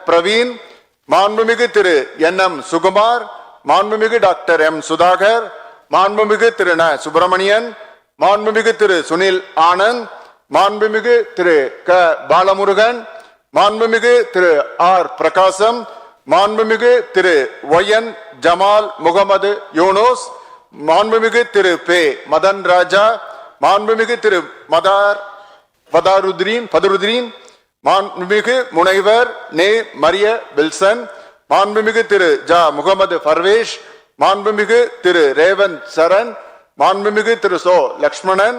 பிரவீன், மாண்புமிகு திரு என்.எம். சுகுமார், மாண்புமிகு doctor M. Sudhakar, மாண்புமிகு திரு ந. சுப்பிரமணியன், மாண்புமிகு திரு சுனில் ஆனந்த், மாண்புமிகு திரு க. பாலமுருகன், மாண்புமிகு திரு ஆர். பிரகாசம், மாண்புமிகு திரு ஒய்.என். ஜமால் முகமது யூனூஸ், மாண்புமிகு திரு பே. மதன் ராஜா, மாண்புமிகு திரு பதருதீன், மாண்புமிகு முனைவர் நே. மரிய வில்சன், மாண்புமிகு திரு ஜா. முகமது பர்வேஷ், மாண்புமிகு திரு ரேவந்த் சரண், மாண்புமிகு திரு சோ. லக்ஷ்மணன்,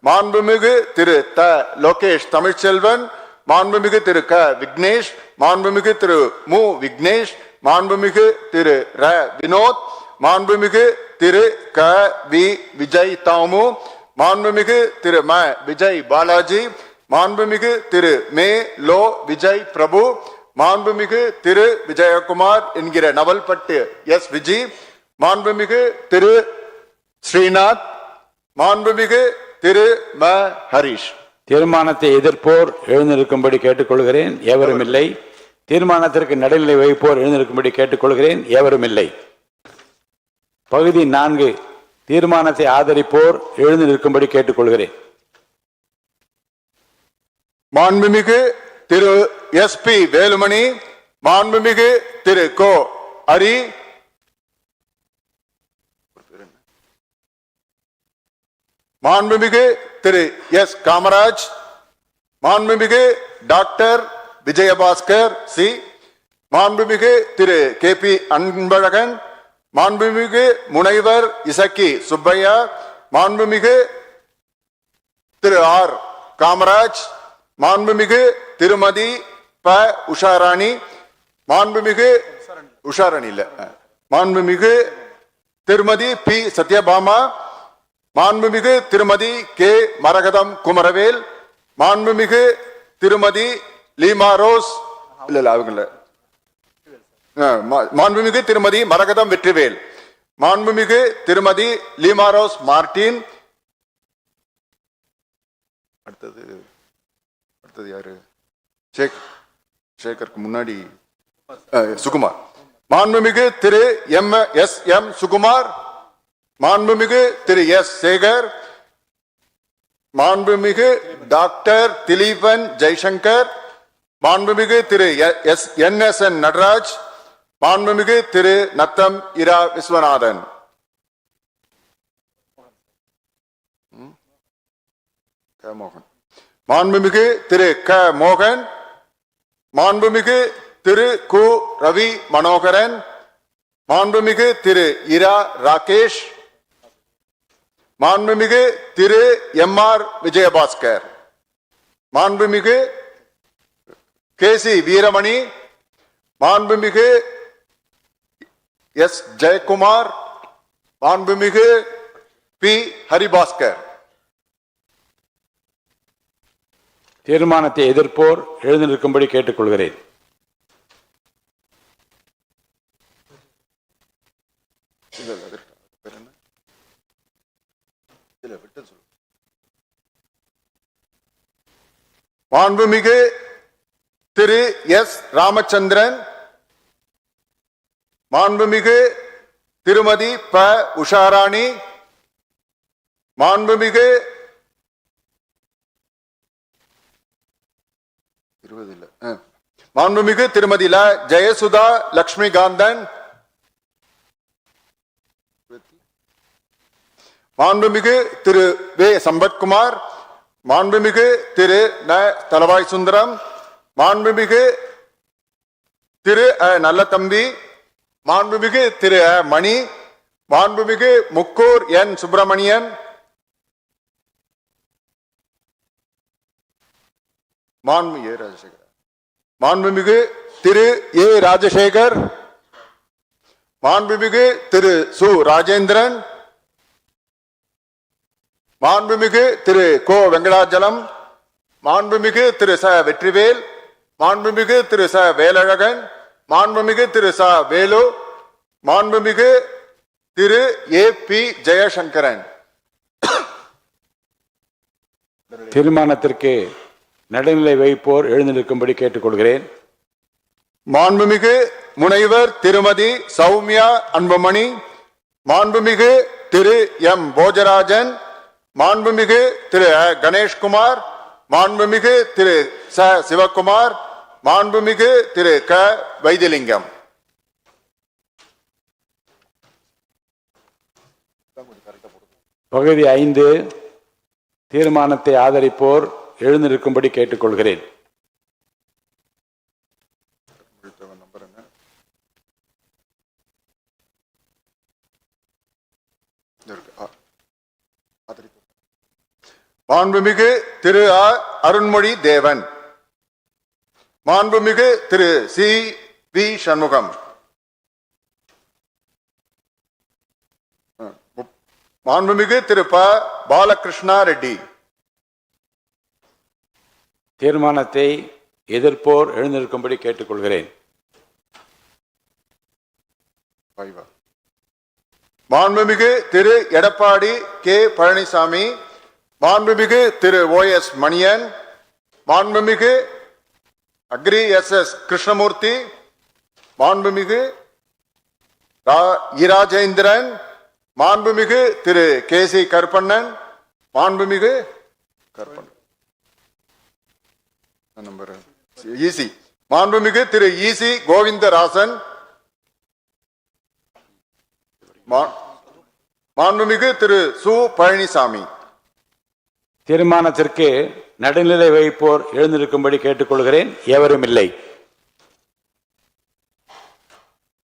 மாண்புமிகு திரு த. லோகேஷ் தமிழ்ச்செல்வன், மாண்புமிகு திரு க. விக்னேஷ், மாண்புமிகு திரு மு. விக்னேஷ், மாண்புமிகு திரு ர. வினோத், மாண்புமிகு திரு க. வி. விஜய் தாமு, மாண்புமிகு திரு ம. விஜய் பாலாஜி, மாண்புமிகு திரு மே. லோ. விஜய் பிரபு, மாண்புமிகு திரு விஜயகுமார் என்கிற நவல்பட்டு எஸ். விஜி, மாண்புமிகு திரு ஸ்ரீநாத், மாண்புமிகு திரு ம. ஹரிஷ். தீர்மானத்தை எதிர்ப்போர் எழுந்திருக்கும்படி கேட்டுக்கொள்கிறேன். எவரும் இல்லை. தீர்மானத்திற்கு நடுநிலை வகிப்போர் எழுந்திருக்கும்படி கேட்டுக்கொள்கிறேன். எவரும் இல்லை. பகுதி 4, தீர்மானத்தை ஆதரிப்போர் எழுந்து நிற்கும்படி கேட்டுக்கொள்கிறேன். மாண்புமிகு திரு எஸ். பி. வேலுமணி, மாண்புமிகு திரு கோ. ஹரி, மாண்புமிகு திரு எஸ். காமராஜ், மாண்புமிகு டாக்டர் விஜயபாஸ்கர் சி, மாண்புமிகு திரு கே. பி. அன்பழகன், மாண்புமிகு முனைவர் இசக்கி சுப்பையா, மாண்புமிகு திரு ஆர். காமராஜ், மாண்புமிகு திருமதி ப. உஷாராணி, மாண்புமிகு உஷாராணி இல்ல, மாண்புமிகு திருமதி பி. சத்யபாமா, மாண்புமிகு திருமதி கே. மரகதம் குமரவேல், மாண்புமிகு திருமதி லீமா ரோஸ் இல்ல அவங்க, மாண்புமிகு திருமதி மரகதம் வெற்றிவேல், மாண்புமிகு திருமதி லீமா ரோஸ் மார்டின். அடுத்தது யாரு? சேகருக்கு முன்னாடி சுகுமார், மாண்புமிகு திரு எம். சுகுமார், மாண்புமிகு திரு எஸ். சேகர், மாண்புமிகு டாக்டர் திலீபன் ஜெய்சங்கர், மாண்புமிகு திரு என்.எஸ்.என். நடராஜ், மாண்புமிகு திரு நத்தம் இரா விஸ்வநாதன். மோகன், மாண்புமிகு திரு க. மோகன், மாண்புமிகு திரு கு. ரவி மனோகரன், மாண்புமிகு திரு இரா ராகேஷ், மாண்புமிகு திரு எம். ஆர். விஜயபாஸ்கர், மாண்புமிகு கே. சி. வீரமணி, மாண்புமிகு எஸ். ஜெயக்குமார், மாண்புமிகு பி. ஹரிபாஸ்கர். தீர்மானத்தை எதிர்ப்போர் எழுந்து நிற்கும்படி கேட்டுக்கொள்கிறேன். மாண்புமிகு திரு எஸ். ராமச்சந்திரன், மாண்புமிகு திருமதி ப. உஷாராணி, மாண்புமிகு மாண்புமிகு திருமதி ல. ஜெயசுதா லட்சுமிகாந்தன், மாண்புமிகு திரு வே. சம்பத்குமார், மாண்புமிகு திரு ந. தலவாய் சுந்தரம், மாண்புமிகு திரு நல்லதம்பி, மாண்புமிகு திரு மணி, மாண்புமிகு முக்கூர் என். சுப்பிரமணியன், மாண்புமிகு திரு ஏ. ராஜசேகர், மாண்புமிகு திரு சு. ராஜேந்திரன், மாண்புமிகு திரு கோ. வெங்கடாஜலம், மாண்புமிகு திரு ச. வெற்றிவேல், மாண்புமிகு திரு ச. வேலழகன், மாண்புமிகு திரு ச. வேலு, மாண்புமிகு திரு ஏ. பி. ஜெயசங்கரன். தீர்மானத்திற்கு நடுநிலை வகிப்போர் எழுந்திருக்கும்படி கேட்டுக்கொள்கிறேன். மாண்புமிகு முனைவர் திருமதி சௌமியா அன்புமணி, மாண்புமிகு திரு எம் போஜராஜன், மாண்புமிகு திரு கணேஷ்குமார், மாண்புமிகு திரு ச சிவகுமார், மாண்புமிகு திரு க வைத்திலிங்கம். பகுதி 5 தீர்மானத்தை ஆதரிப்போர் எழுந்திருக்கும்படி கேட்டுக்கொள்கிறேன். மாண்புமிகு திரு அருண்மொழி தேவன், மாண்புமிகு திரு சி வி சண்முகம், மாண்புமிகு திரு ப பாலகிருஷ்ணா ரெட்டி. தீர்மானத்தை எதிர்ப்போர் எழுந்திருக்கும்படி கேட்டுக்கொள்கிறேன். மாண்புமிகு திரு எடப்பாடி கே பழனிசாமி, மாண்புமிகு திரு ஓ எஸ் மணியன், மாண்புமிகு அக்ரி எஸ் எஸ் கிருஷ்ணமூர்த்தி, மாண்புமிகு இராஜேந்திரன், மாண்புமிகு திரு கே சி கருப்பண்ணன், மாண்புமிகு ஈசி, மாண்புமிகு திரு ஈசி கோவிந்தராசன், மாண்புமிகு திரு சு பழனிசாமி. தீர்மானத்திற்கு நடுநிலை வகிப்போர் எழுந்திருக்கும்படி கேட்டுக்கொள்கிறேன். எவரும் இல்லை.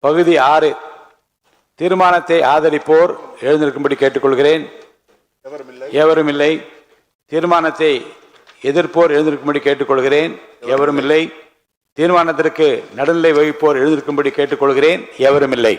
பகுதி 6 தீர்மானத்தை ஆதரிப்போர் எழுந்திருக்கும்படி கேட்டுக்கொள்கிறேன். எவரும் இல்லை. தீர்மானத்தை எதிர்ப்போர் எழுந்திருக்கும்படி கேட்டுக்கொள்கிறேன். எவரும் இல்லை. தீர்மானத்திற்கு நடுநிலை வகிப்போர் எழுந்திருக்கும்படி கேட்டுக்கொள்கிறேன். எவரும் இல்லை.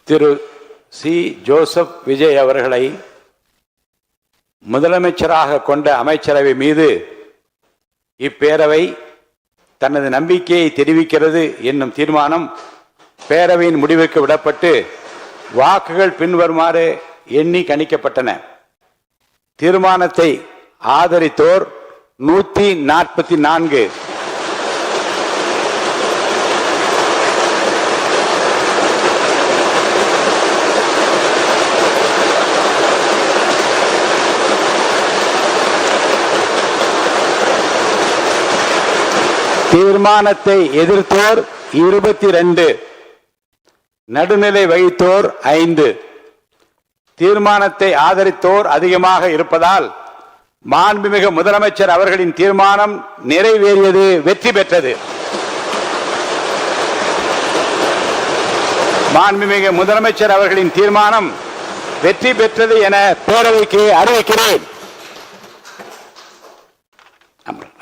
திரு சி ஜோசப் விஜய் அவர்களை முதலமைச்சராக கொண்ட அமைச்சரவை மீது இப்பேரவை தனது நம்பிக்கையை தெரிவிக்கிறது என்னும் தீர்மானம் பேரவையின் முடிவுக்கு விடப்பட்டு வாக்குகள் பின்வருமாறு எண்ணி கணிக்கப்பட்டன. தீர்மானத்தை ஆதரித்தோர் 144, தீர்மானத்தை எதிர்த்தோர் 22, நடுநிலை வகித்தோர் 5. தீர்மானத்தை ஆதரித்தோர் அதிகமாக இருப்பதால் மாண்புமிகு முதலமைச்சர் அவர்களின் தீர்மானம் நிறைவேறியது, வெற்றி பெற்றது. மாண்புமிகு முதலமைச்சர் அவர்களின் தீர்மானம் வெற்றி பெற்றது என பேரவைக்கு அறிவிக்கிறேன்.